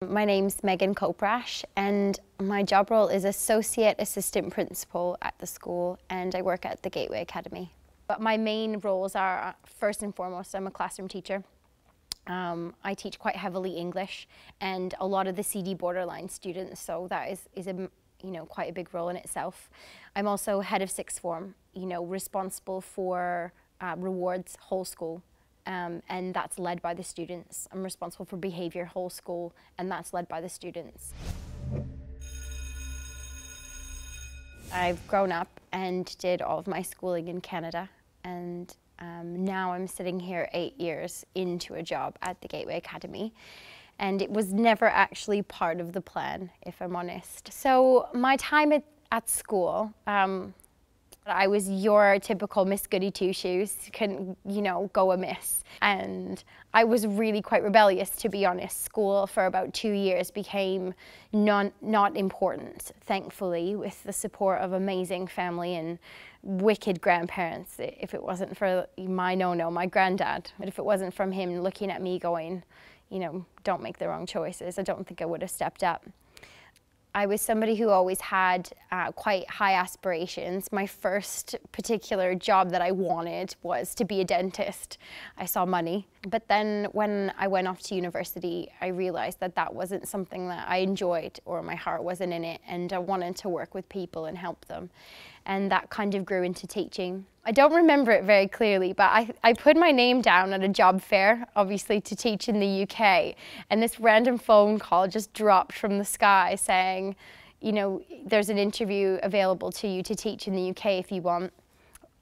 My name's Megan Coprash and my job role is Associate Assistant Principal at the school, and I work at the Gateway Academy. But my main roles are, first and foremost, I'm a classroom teacher. I teach quite heavily English and a lot of the CD borderline students, so that is a quite a big role in itself. I'm also head of sixth form, responsible for rewards whole school. And that's led by the students. I'm responsible for behaviour whole school, and that's led by the students. I've grown up and did all of my schooling in Canada, and now I'm sitting here 8 years into a job at the Gateway Academy, and it was never actually part of the plan, if I'm honest. So my time at school, I was your typical Miss Goody Two-Shoes, couldn't, go amiss. And I was really quite rebellious, to be honest. School for about 2 years became not important, thankfully, with the support of amazing family and wicked grandparents. If it wasn't for my granddad, but if it wasn't from him looking at me going, don't make the wrong choices, I don't think I would have stepped up. I was somebody who always had quite high aspirations. My first particular job that I wanted was to be a dentist. I saw money. But then when I went off to university, I realized that that wasn't something that I enjoyed, or my heart wasn't in it, and I wanted to work with people and help them. And that kind of grew into teaching. I don't remember it very clearly, but I put my name down at a job fair, obviously to teach in the UK, and this random phone call just dropped from the sky saying, there's an interview available to you to teach in the UK if you want.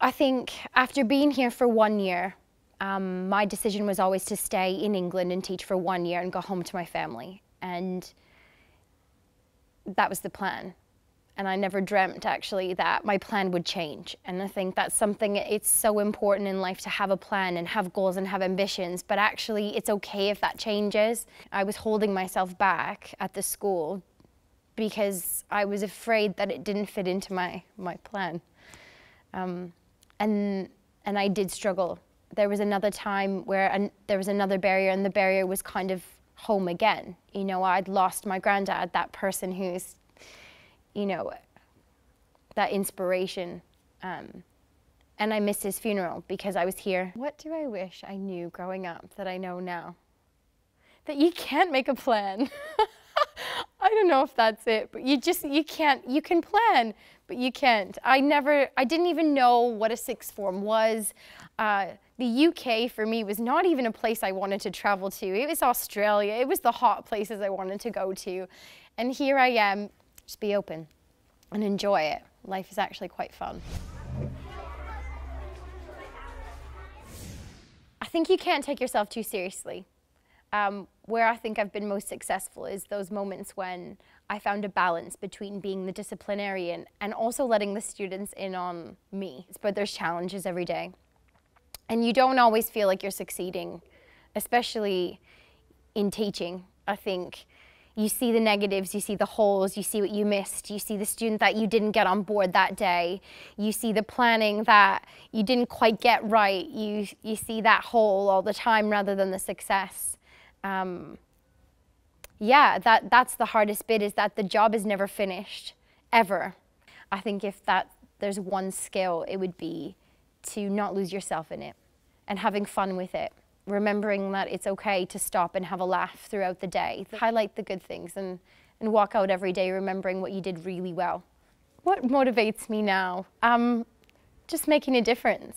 I think after being here for 1 year, my decision was always to stay in England and teach for 1 year and go home to my family, and that was the plan. And I never dreamt, actually, that my plan would change. And I think that's something, it's so important in life to have a plan and have goals and have ambitions, but actually it's okay if that changes. I was holding myself back at the school because I was afraid that it didn't fit into my plan. And I did struggle. There was another time where there was another barrier, and the barrier was kind of home again. I'd lost my granddad, that person who's that inspiration. And I missed his funeral because I was here. What do I wish I knew growing up that I know now? That you can't make a plan. I don't know if that's it, but you can plan, but you can't. I didn't even know what a sixth form was. The UK for me was not even a place I wanted to travel to. It was Australia. It was the hot places I wanted to go to. And here I am. Just be open and enjoy it. Life is actually quite fun. I think you can't take yourself too seriously. Where I think I've been most successful is those moments when I found a balance between being the disciplinarian and also letting the students in on me. But there's challenges every day. And you don't always feel like you're succeeding, especially in teaching. I think you see the negatives, you see the holes, you see what you missed, you see the student that you didn't get on board that day, you see the planning that you didn't quite get right, you see that hole all the time rather than the success. Yeah, that's the hardest bit, is that the job is never finished, ever. I think if there's one skill, it would be to not lose yourself in it and having fun with it. Remembering that it's okay to stop and have a laugh throughout the day. Highlight the good things and walk out every day remembering what you did really well. What motivates me now? Just making a difference.